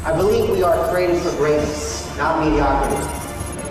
I believe we are created for greatness, not mediocrity.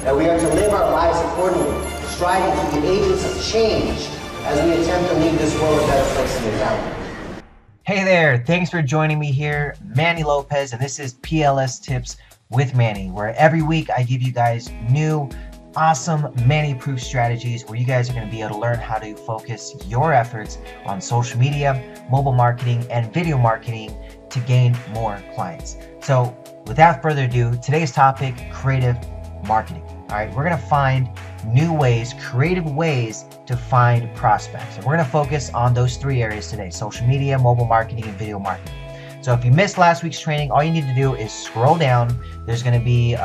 That we are to live our lives accordingly, striving to be agents of change as we attempt to leave this world a better place than we found it. Hey there, thanks for joining me here, Manny Lopez, and this is PLS Tips with Manny, where every week I give you guys new, awesome Manny-proof strategies where you guys are going to be able to learn how to focus your efforts on social media, mobile marketing, and video marketing to gain more clients. So without further ado, today's topic, creative marketing. All right, we're going to find new ways, creative ways to find prospects. And we're going to focus on those three areas today: social media, mobile marketing, and video marketing. So if you missed last week's training, all you need to do is scroll down. There's going to be,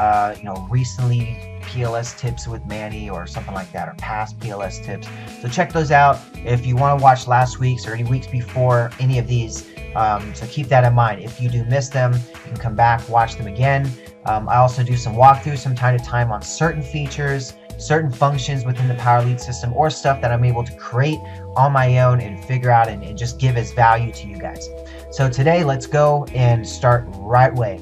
recently PLS tips with Manny or something like that, or past PLS tips. So check those out if you want to watch last week's or any weeks before any of these. So keep that in mind. If you do miss them, you can come back, watch them again. I also do some walkthroughs from time to time on certain features, certain functions within the Power Lead system, or stuff that I'm able to create on my own and figure out and just give as value to you guys. So today, let's go and start right away.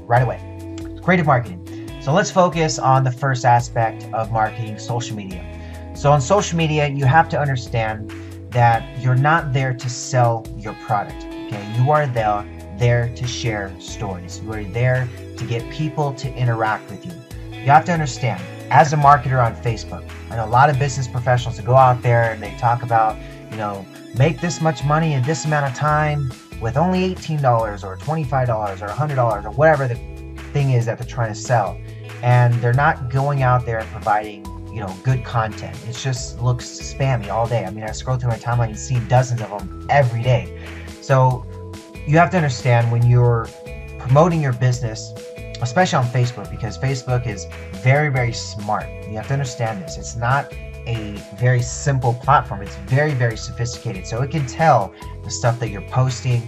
Creative marketing. So let's focus on the first aspect of marketing, social media. So on social media, you have to understand that you're not there to sell your product. Okay, you are there to share stories. You are there to get people to interact with you. You have to understand, as a marketer on Facebook, I know a lot of business professionals that go out there and they talk about, make this much money in this amount of time with only $18 or $25 or $100 or whatever the thing is that they're trying to sell. And they're not going out there and providing, good content. It just looks spammy all day. I mean, I scroll through my timeline and see dozens of them every day. So you have to understand when you're promoting your business, especially on Facebook, because Facebook is very, very smart. You have to understand this. It's not a very simple platform. It's very, very sophisticated. So it can tell the stuff that you're posting,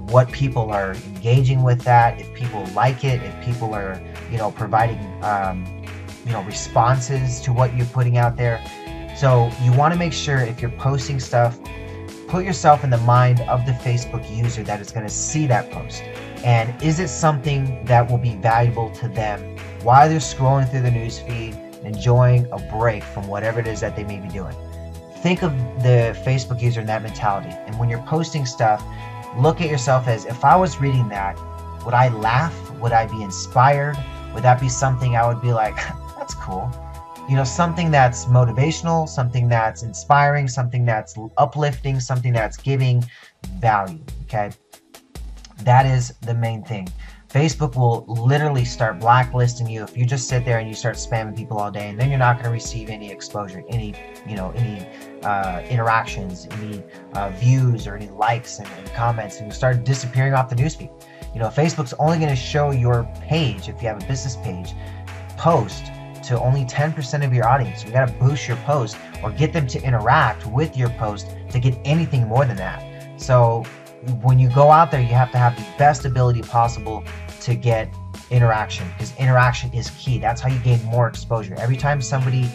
what people are engaging with that, if people like it, if people are, providing, responses to what you're putting out there. So you want to make sure if you're posting stuff, put yourself in the mind of the Facebook user that is going to see that post. And is it something that will be valuable to them while they're scrolling through the newsfeed, enjoying a break from whatever it is that they may be doing? Think of the Facebook user in that mentality. And when you're posting stuff, look at yourself as, if I was reading that, would I laugh? Would I be inspired? Would that be something I would be like, that's cool? Something that's motivational, something that's inspiring, something that's uplifting, something that's giving value, okay? That is the main thing. Facebook will literally start blacklisting you if you just sit there and you start spamming people all day, and then you're not going to receive any exposure, any interactions, any views or any likes and comments, and you start disappearing off the newsfeed. Facebook's only going to show your page, if you have a business page, post to only 10% of your audience. You got to boost your post or get them to interact with your post to get anything more than that. So when you go out there, you have to have the best ability possible to get interaction, because interaction is key. That's how you gain more exposure. Every time somebody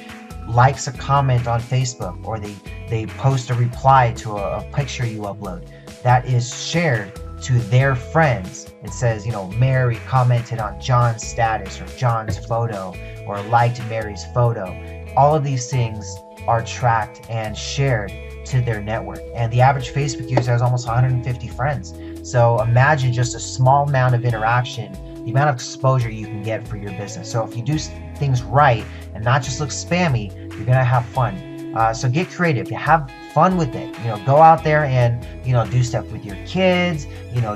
likes a comment on Facebook, or they post a reply to a picture you upload, that is shared to their friends. It says, Mary commented on John's status, or John's photo, or liked Mary's photo. All of these things are tracked and shared to their network. And the average Facebook user has almost 150 friends. So imagine just a small amount of interaction, the amount of exposure you can get for your business. So if you do things right and not just look spammy, you're gonna have fun. So get creative, have fun with it. Go out there and, do stuff with your kids,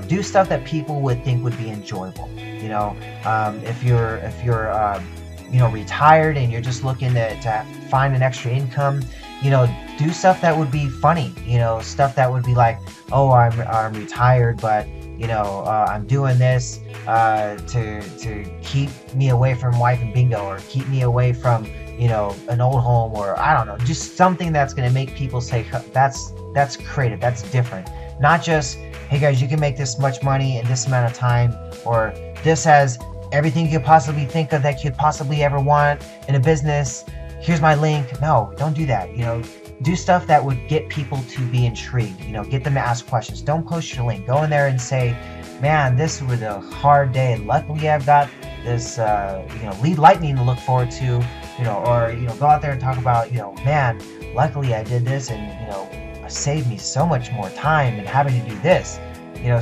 do stuff that people would think would be enjoyable. If you're retired and you're just looking to find an extra income, do stuff that would be funny, stuff that would be like, oh, I'm retired, but I'm doing this to keep me away from wife and bingo, or keep me away from an old home, or I don't know, just something that's going to make people say, that's creative, that's different. Not just, hey guys, you can make this much money in this amount of time, or this has everything you could possibly think of that you could possibly ever want in a business. Here's my link. No, don't do that. Do stuff that would get people to be intrigued. Get them to ask questions. Don't post your link. Go in there and say, man, this was a hard day. Luckily, I've got this, lead lightning to look forward to, or, go out there and talk about, man, luckily I did this and, it saved me so much more time and having to do this.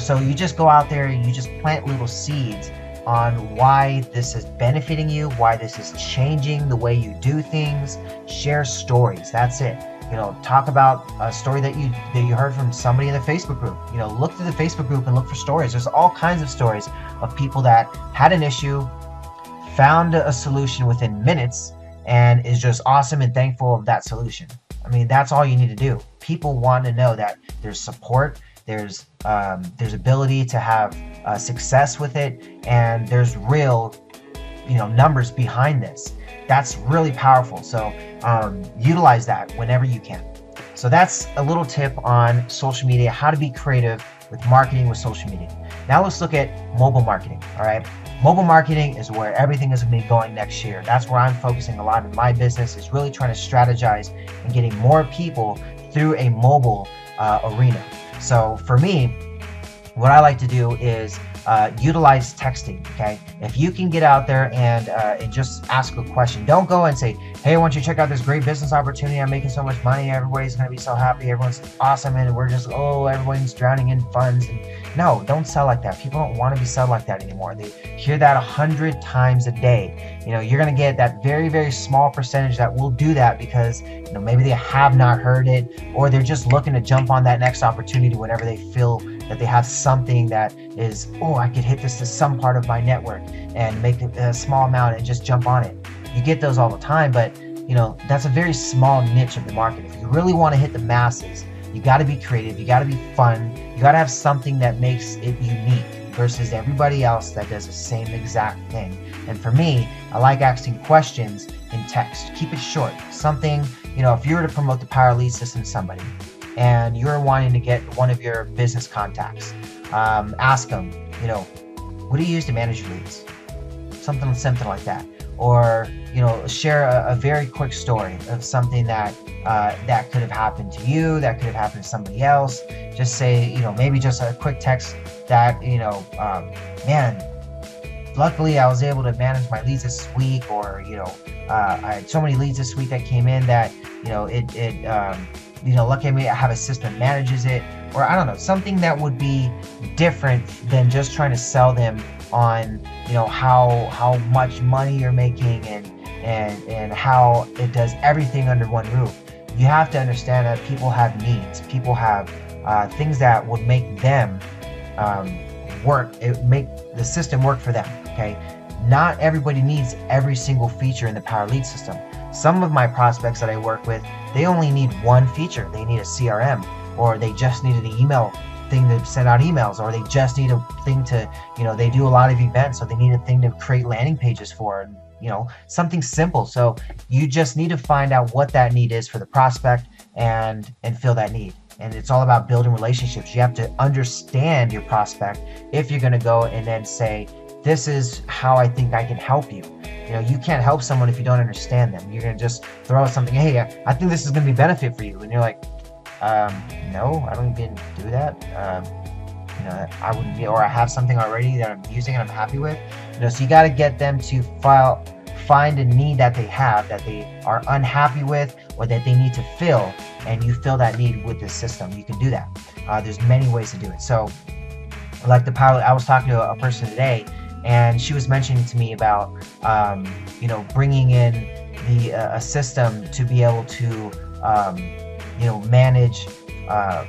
So you just go out there and you just plant little seeds on why this is benefiting you, why this is changing the way you do things. Share stories. That's it. Talk about a story that you heard from somebody in the Facebook group. Look through the Facebook group and look for stories. There's all kinds of stories of people that had an issue, found a solution within minutes, and is just awesome and thankful of that solution. I mean, that's all you need to do. People want to know that there's support, there's ability to have success with it, and there's real, numbers behind this. That's really powerful. So utilize that whenever you can. So that's a little tip on social media, how to be creative with marketing with social media. Now let's look at mobile marketing. All right. Mobile marketing is where everything is going to be going next year. That's where I'm focusing a lot in my business, is really trying to strategize and getting more people through a mobile arena. So for me, what I like to do is utilize texting. Okay, if you can get out there and just ask a question, don't go and say, hey, why don't you check out this great business opportunity? I'm making so much money. Everybody's going to be so happy. Everyone's awesome. And we're just, everyone's drowning in funds. And no, don't sell like that. People don't want to be sold like that anymore. They hear that 100 times a day. You're going to get that very, very small percentage that will do that because, maybe they have not heard it, or they're just looking to jump on that next opportunity whenever they feel that they have something that is, I could hit this to some part of my network and make a small amount and just jump on it. You get those all the time, but that's a very small niche of the market. If you really want to hit the masses, you got to be creative, you got to be fun, you got to have something that makes it unique versus everybody else that does the same exact thing. And for me, I like asking questions in text. Keep it short. Something, if you were to promote the Power Lead System to somebody and you're wanting to get one of your business contacts, ask them, what do you use to manage your leads? Something like that. Or, share a very quick story of something that that could have happened to you, that could have happened to somebody else. Just say, maybe just a quick text that, man, luckily I was able to manage my leads this week, or, I had so many leads this week that came in that, lucky me, I have a system that manages it, or I don't know, something that would be different than just trying to sell them on, how much money you're making and how it does everything under one roof. You have to understand that people have needs. People have things that would make them make the system work for them. Okay, not everybody needs every single feature in the Power Lead System. Some of my prospects that I work with, they only need one feature. They need a CRM, or they just needed an email thing to send out emails, or they just need a thing to, they do a lot of events, so they need a thing to create landing pages for, something simple. So you just need to find out what that need is for the prospect and fill that need. And it's all about building relationships. You have to understand your prospect if you're going to go and then say, this is how I think I can help you. You can't help someone if you don't understand them. You're going to just throw out something, hey, I think this is going to be benefit for you. And you're like, no, I don't even do that. I wouldn't be, or I have something already that I'm using and I'm happy with. So you got to get them to find a need that they have, that they are unhappy with, or that they need to fill, and you fill that need with this system. You can do that. There's many ways to do it. So like the Power, I was talking to a person today, and she was mentioning to me about, bringing in a system to be able to, manage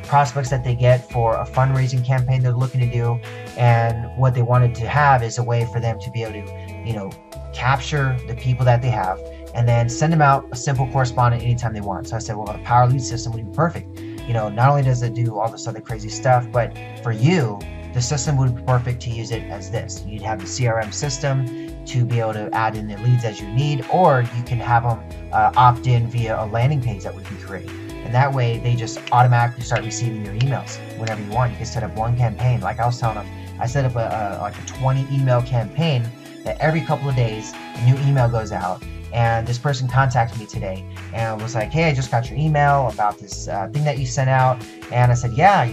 prospects that they get for a fundraising campaign they're looking to do. And what they wanted to have is a way for them to be able to, capture the people that they have and then send them out a simple correspondent anytime they want. So I said, well, the Power Lead System would be perfect. Not only does it do all this other crazy stuff, but for you, the system would be perfect to use it as this. You'd have the CRM system to be able to add in the leads as you need, or you can have them opt in via a landing page that would be created. And that way they just automatically start receiving your emails whenever you want. You can set up one campaign. Like I was telling them, I set up a 20 email campaign that every couple of days a new email goes out, And this person contacted me today and was like, hey, I just got your email about this thing that you sent out. And I said, yeah,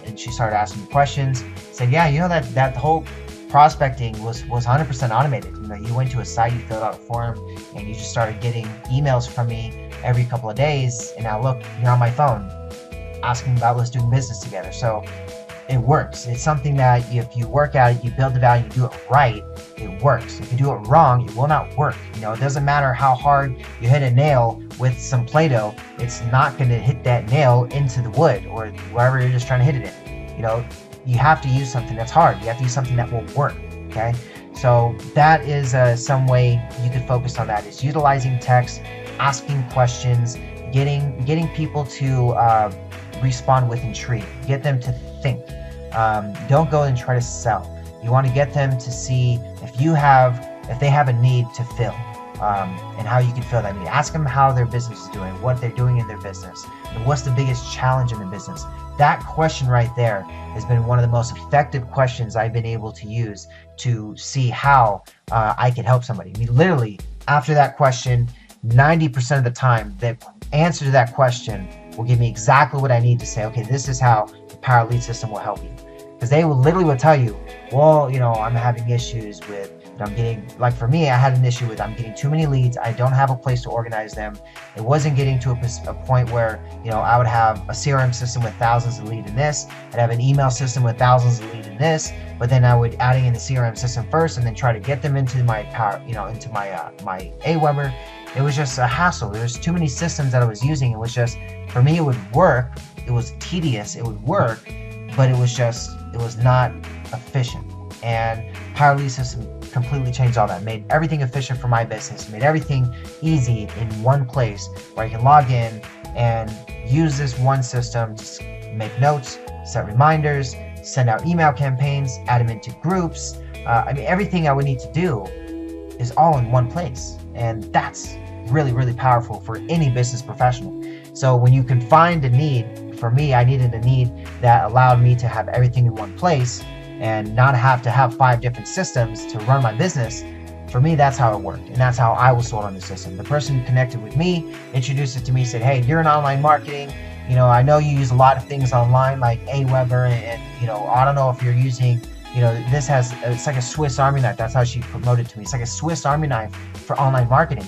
and she started asking me questions. Said, yeah, that whole prospecting was 100% automated. You went to a site, you filled out a form, and you just started getting emails from me every couple of days. And now look, you're on my phone asking about let's doing business together. So it works. It's something that if you work at it, you build the value, you do it right, it works. If you do it wrong, it will not work. It doesn't matter how hard you hit a nail with some Play-Doh, it's not going to hit that nail into the wood or wherever you're just trying to hit it in. You have to use something that's hard. You have to use something that will work, okay? So that is some way you could focus on that, is utilizing text, asking questions, getting people to respond with intrigue, get them to think. Don't go and try to sell. You want to get them to see if they have a need to fill, and how you can fill that need. Ask them how their business is doing, what they're doing in their business, and what's the biggest challenge in their business. That question right there has been one of the most effective questions I've been able to use to see how I can help somebody. Literally, after that question, 90% of the time, the answer to that question will give me exactly what I need to say, okay, this is how the Power Lead system will help you. Because they will literally tell you, well, I'm having issues with, I'm getting, like for me, I had an issue with, I'm getting too many leads. I don't have a place to organize them. It wasn't getting to a point where, I would have a CRM system with thousands of leads in this. I'd have an email system with thousands of leads in this, but then I would adding in the CRM system first and then try to get them into my power, into my Aweber. It was just a hassle. There's too many systems that I was using. It was just, for me, it would work. It was tedious. It would work, but it was not efficient. And Power Lead system completely changed all that. Made everything efficient for my business. Made everything easy in one place where I can log in and use this one system to make notes, set reminders, send out email campaigns, add them into groups. Everything I would need to do is all in one place. And that's really, really powerful for any business professional. So when you can find a need, for me, I needed a need that allowed me to have everything in one place and not have to have 5 different systems to run my business. For me, that's how it worked. And that's how I was sold on the system. The person who connected with me, introduced it to me, said, hey, you're in online marketing. I know you use a lot of things online like Aweber and I don't know if you're using, it's like a Swiss Army knife. That's how she promoted it to me. It's like a Swiss Army knife for online marketing.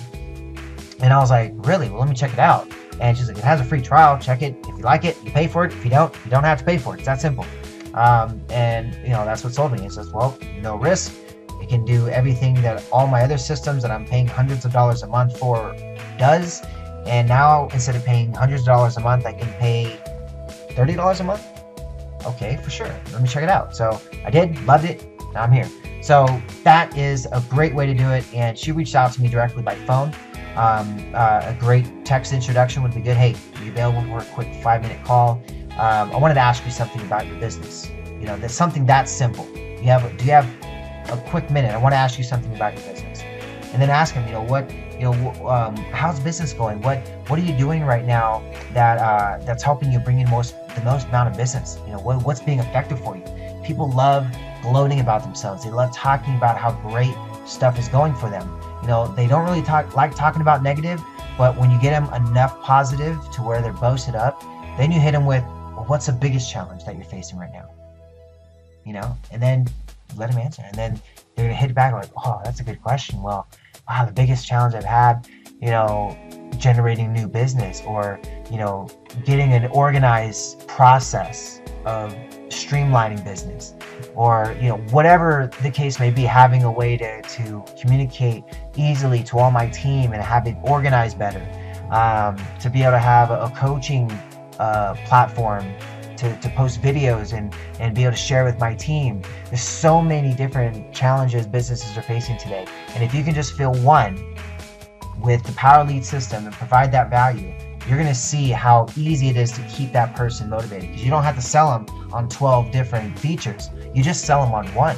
And I was like, really? Well, let me check it out. And she's like, it has a free trial. Check it. If you like it, you pay for it. If you don't have to pay for it. It's that simple. That's what sold me. It says, well, no risk. It can do everything that all my other systems that I'm paying hundreds of dollars a month for does. And now instead of paying hundreds of dollars a month, I can pay $30 a month. Okay, for sure. Let me check it out. So I did, loved it. Now I'm here. So that is a great way to do it. And she reached out to me directly by phone. A great text introduction would be good. Hey, are you available for a quick 5-minute call? I wanted to ask you something about your business. That's something that simple. Do you have a quick minute? I want to ask you something about your business. And then ask them, how's business going? What are you doing right now that's helping you bring in the most amount of business? What's being effective for you? People love gloating about themselves. They love talking about how great stuff is going for them. They don't really like talking about negative, but when you get them enough positive to where they're boasted up, then you hit them with, well, what's the biggest challenge that you're facing right now? And then let them answer. And then they're gonna hit back like, oh, that's a good question. Well, the biggest challenge I've had, generating new business or, getting an organized process of streamlining business or, whatever the case may be, having a way to communicate easily to all my team and have it organized better, to be able to have a coaching platform to post videos and be able to share with my team. There's so many different challenges businesses are facing today. And if you can just fill one with the Power Lead system and provide that value, you're going to see how easy it is to keep that person motivated, because you don't have to sell them on 12 different features. You just sell them on one.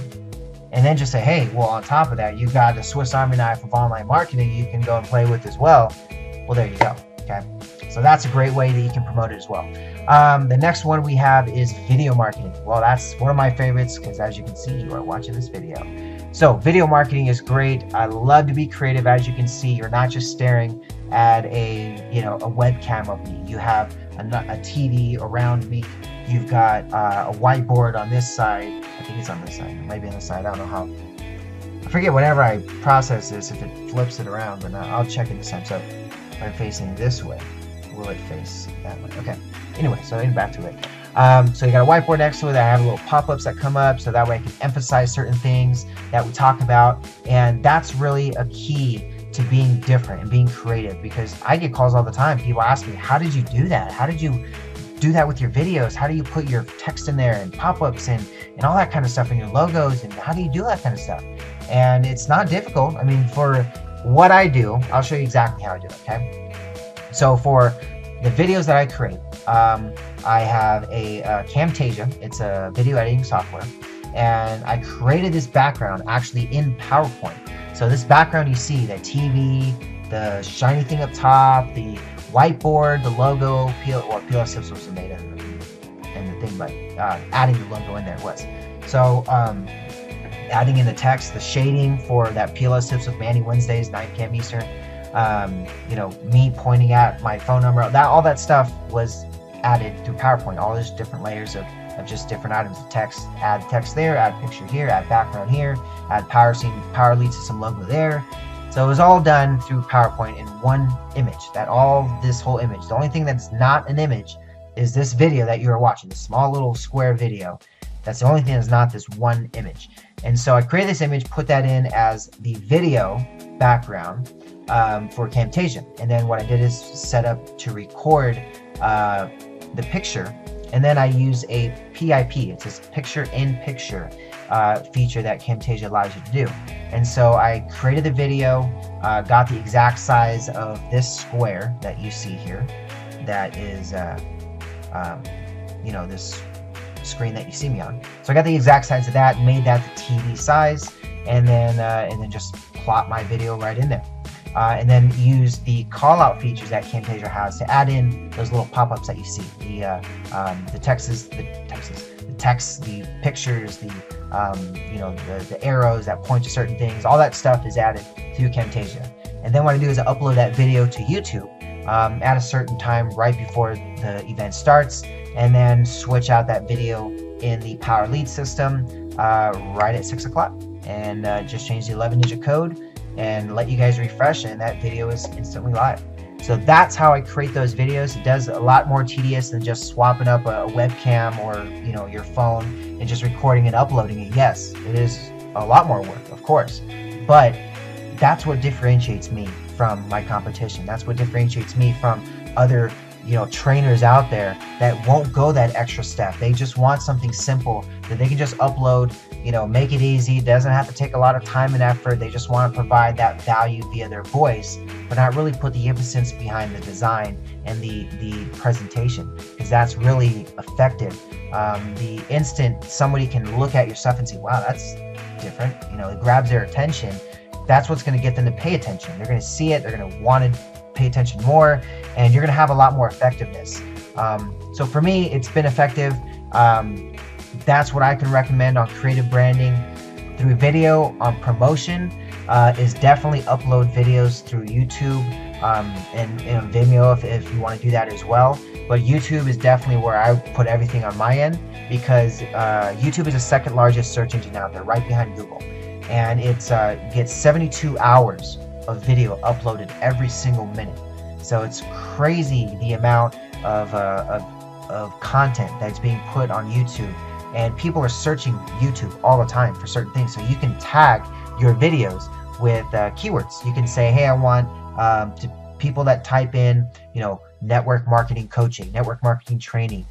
And then just say, hey, well, on top of that, you've got a Swiss Army knife of online marketing you can go and play with as well. Well, there you go. Okay. So that's a great way that you can promote it as well. The next one we have is video marketing. Well, that's one of my favorites because as you can see, you are watching this video. So video marketing is great. I love to be creative. As you can see, you're not just staring at a webcam of me. You have a TV around me. You've got a whiteboard on this side. I think it's on this side. It might be on this side. I don't know how. I forget whenever I process this if it flips it around, but I'll check it this time. So if I'm facing this way, will it face that way? Okay. Anyway, so back to it. So you got a whiteboard next to it. I have little pop-ups that come up so that way I can emphasize certain things that we talk about. And that's really a key to being different and being creative, because I get calls all the time. People ask me, how did you do that? How did you do that with your videos? How do you put your text in there and pop-ups and all that kind of stuff and your logos, and how do you do that kind of stuff? And it's not difficult. I mean, for what I do, I'll show you exactly how I do it, okay? So for the videos that I create, I have a Camtasia. It's a video editing software, and I created this background actually in PowerPoint. So this background you see, the TV, the shiny thing up top, the whiteboard, the logo, PLS tips was made in the thing, but adding the logo in there was. So adding in the text, the shading for that PLS tips with Manny Wednesdays, 9 p.m. Eastern. Me pointing at my phone number, all that stuff was added through PowerPoint. All those different layers of just different items of text. Add text there, add picture here, add background here, add power lead system logo there. So it was all done through PowerPoint in one image. This whole image. The only thing that's not an image is this video that you're watching, this small little square video. That's the only thing that's not this one image. And so I created this image, put that in as the video background for Camtasia. And then what I did is set up to record the picture, and then I use a PIP. It's this picture-in-picture feature that Camtasia allows you to do. And so I created the video, got the exact size of this square that you see here. That is, this screen that you see me on. So I got the exact size of that, made that the TV size, and then just plot my video right in there. And then use the call-out features that Camtasia has to add in those little pop-ups that you see. The text, the pictures, the arrows that point to certain things. All that stuff is added through Camtasia. And then what I do is I upload that video to YouTube at a certain time right before the event starts, and then switch out that video in the power lead system right at 6 o'clock, and just change the 11-digit code and let you guys refresh, and that video is instantly live. So that's how I create those videos. It does a lot more tedious than just swapping up a webcam or your phone and just recording and uploading it. Yes, it is a lot more work, of course, but that's what differentiates me from my competition. That's what differentiates me from other trainers out there that won't go that extra step. They just want something simple that they can just upload, make it easy. It doesn't have to take a lot of time and effort. They just want to provide that value via their voice, but not really put the emphasis behind the design and the presentation, because that's really effective. The instant somebody can look at your stuff and say, wow, that's different, it grabs their attention. That's what's going to get them to pay attention. They're going to see it. They're going to want to pay attention more, and you're going to have a lot more effectiveness. So for me, it's been effective. That's what I can recommend on creative branding. Through video on promotion is definitely upload videos through YouTube and Vimeo if you want to do that as well. But YouTube is definitely where I put everything on my end, because YouTube is the second largest search engine out there, right behind Google. And it gets 72 hours of video uploaded every single minute. So it's crazy the amount of content that's being put on YouTube, and people are searching YouTube all the time for certain things. So you can tag your videos with keywords. You can say, hey, I want people that type in, network marketing coaching, network marketing training,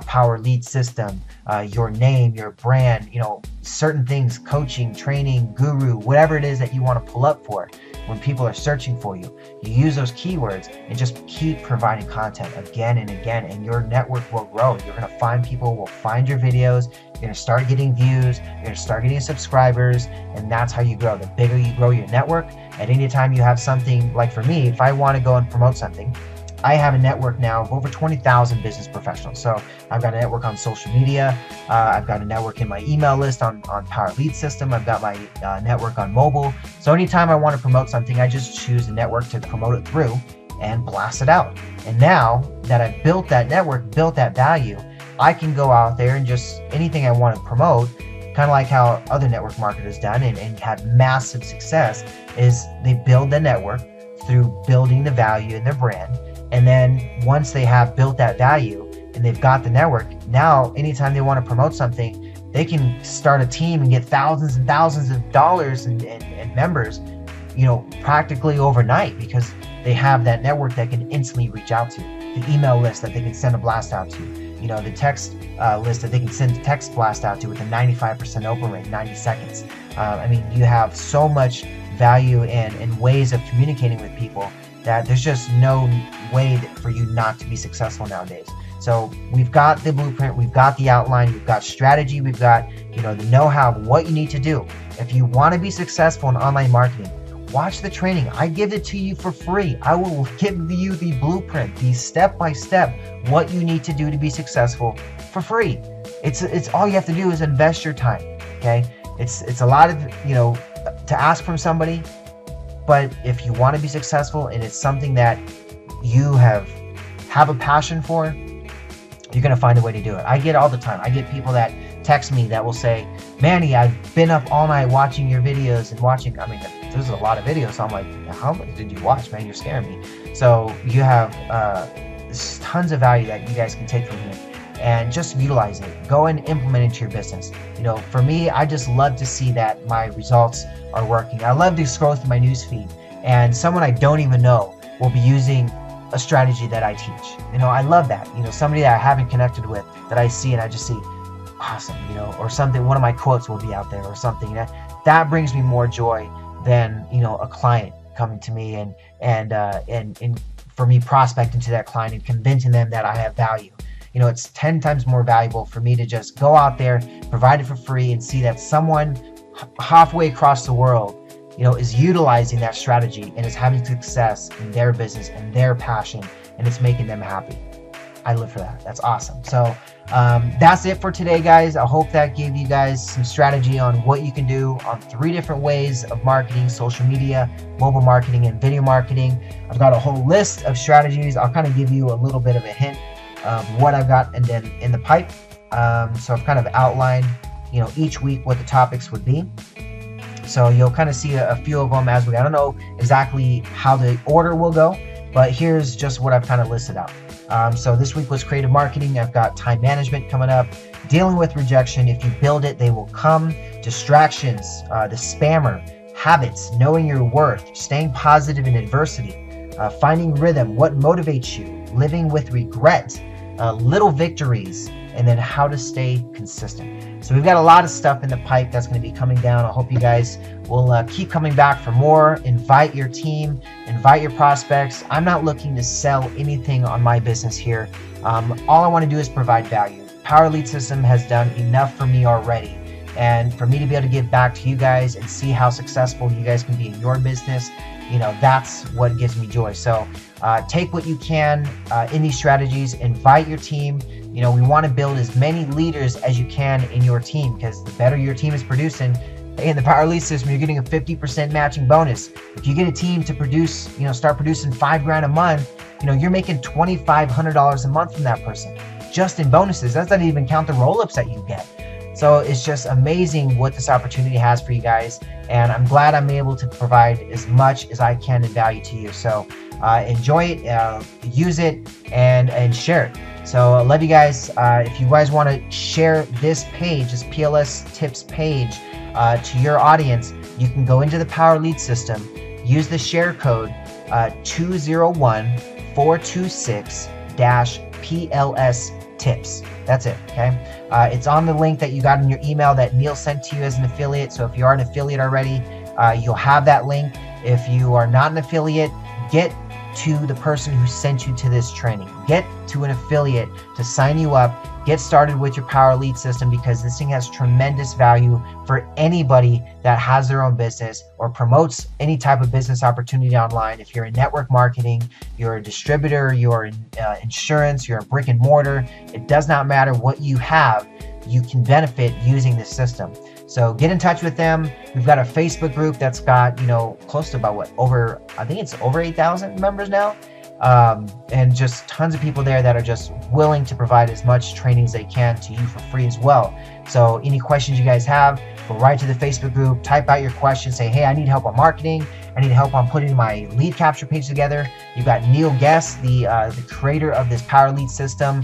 power lead system, your name, your brand, certain things, coaching, training, guru, whatever it is that you want to pull up for. When people are searching for you, you use those keywords and just keep providing content again and again, and your network will grow. You're going to find people will find your videos. You're going to start getting views. You're going to start getting subscribers, and that's how you grow. The bigger you grow your network, at any time you have something, like for me, if I want to go and promote something, I have a network now of over 20,000 business professionals. So I've got a network on social media. I've got a network in my email list on Power Lead System. I've got my network on mobile. So anytime I want to promote something, I just choose a network to promote it through and blast it out. And now that I've built that network, built that value, I can go out there and just anything I want to promote, kind of like how other network marketers done and had massive success, is they build the network through building the value in their brand. And then once they have built that value and they've got the network, now anytime they want to promote something, they can start a team and get thousands and thousands of dollars and members, you know, practically overnight, because they have that network that can instantly reach out to, the email list that they can send a blast out to, you know, the text list that they can send a text blast out to with a 95% open rate, 90 seconds. I mean, you have so much value and ways of communicating with people that there's just no way for you not to be successful nowadays. So we've got the blueprint, we've got the outline, we've got strategy, we've got, you know, the know-how of what you need to do. If you want to be successful in online marketing, watch the training. I give it to you for free. I will give you the blueprint, the step-by-step, what you need to do to be successful for free. It's all you have to do is invest your time, okay? It's a lot of, you know, to ask from somebody, but if you want to be successful and it's something that you have a passion for, you're going to find a way to do it. I get all the time. I get people that text me that will say, Manny, I've been up all night watching your videos and watching, I mean, there's a lot of videos. So I'm like, how much did you watch, man? You're scaring me. So you have tons of value that you guys can take from here and just utilize it. Go and implement it into your business. You know, for me, I just love to see that my results are working. I love to scroll through my newsfeed and someone I don't even know will be using a strategy that I teach. You know, I love that. You know, somebody that I haven't connected with that I see and I just see, awesome, you know, or something, one of my quotes will be out there or something. That brings me more joy than, you know, a client coming to me and for me prospecting to that client and convincing them that I have value. You know, it's 10 times more valuable for me to just go out there, provide it for free, and see that someone halfway across the world, you know, is utilizing that strategy and is having success in their business and their passion, and it's making them happy. I live for that. That's awesome. So that's it for today, guys. I hope that gave you guys some strategy on what you can do on 3 different ways of marketing: social media, mobile marketing, and video marketing. I've got a whole list of strategies. I'll kind of give you a little bit of a hint of what I've got and then in the pipe. So I've kind of outlined, you know, each week what the topics would be. So you'll kind of see a few of them as we go. I don't know exactly how the order will go, but here's just what I've kind of listed out. So this week was creative marketing. I've got time management coming up, dealing with rejection. If you build it, they will come. Distractions, the spammer, habits, knowing your worth, staying positive in adversity, finding rhythm, what motivates you, living with regret, little victories, and then how to stay consistent. So we've got a lot of stuff in the pipe that's going to be coming down. I hope you guys will keep coming back for more. Invite your team, invite your prospects. I'm not looking to sell anything on my business here. All I want to do is provide value. Power Lead System has done enough for me already. And for me to be able to give back to you guys and see how successful you guys can be in your business, you know, that's what gives me joy. So take what you can in these strategies, invite your team. You know, we want to build as many leaders as you can in your team, because the better your team is producing, in the Power Lead System, you're getting a 50% matching bonus. If you get a team to produce, you know, start producing $5,000 a month, you know, you're making $2,500 a month from that person, just in bonuses. That doesn't even count the roll-ups that you get. So it's just amazing what this opportunity has for you guys. And I'm glad I'm able to provide as much as I can in value to you. So enjoy it, use it, and share it. So I love you guys. If you guys want to share this page, this PLS tips page to your audience, you can go into the Power Lead System, use the share code 201-426-PLS tips. That's it, okay? It's on the link that you got in your email that Neil sent to you as an affiliate. So if you are an affiliate already, you'll have that link. If you are not an affiliate, get to the person who sent you to this training. Get to an affiliate to sign you up get started with your Power Lead system, because this thing has tremendous value for anybody that has their own business or promotes any type of business opportunity online. If you're in network marketing, you're a distributor, you're in insurance, you're a brick and mortar, it does not matter what you have, you can benefit using this system. So get in touch with them. We've got a Facebook group that's got, close to about I think it's over 8,000 members now. And just tons of people there that are just willing to provide as much training as they can to you for free as well. So any questions you guys have, go right to the Facebook group, type out your questions, say, hey, I need help on marketing, I need help on putting my lead capture page together. You've got Neil Guest, the creator of this Power Lead system,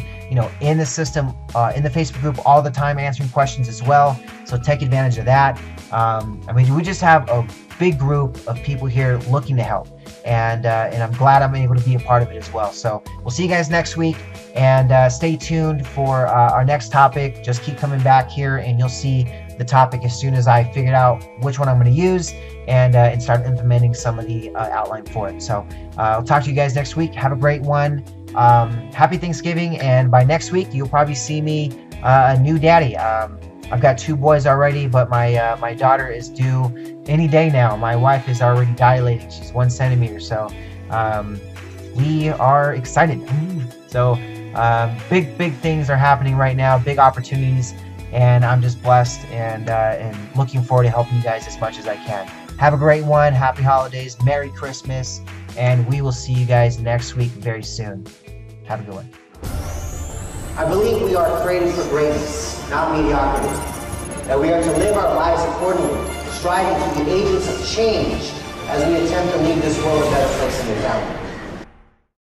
in the system, in the Facebook group all the time, answering questions as well. So take advantage of that. We just have a big group of people here looking to help. And I'm glad I'm able to be a part of it as well. So we'll see you guys next week, and stay tuned for our next topic. Just keep coming back here and you'll see the topic as soon as I figured out which one I'm going to use and start implementing some of the outline for it. So I'll talk to you guys next week. Have a great one. Happy Thanksgiving. And by next week, you'll probably see me a new daddy. I've got 2 boys already, but my daughter is due any day now. My wife is already dilating. She's 1 centimeter. So we are excited. So big things are happening right now, big opportunities, and I'm just blessed and looking forward to helping you guys as much as I can. Have a great one. Happy holidays. Merry Christmas. And we will see you guys next week very soon. Have a good one. I believe we are created for greatness, not mediocrity. That we are to live our lives accordingly, striving to be agents of change as we attempt to leave this world a better place than we found it.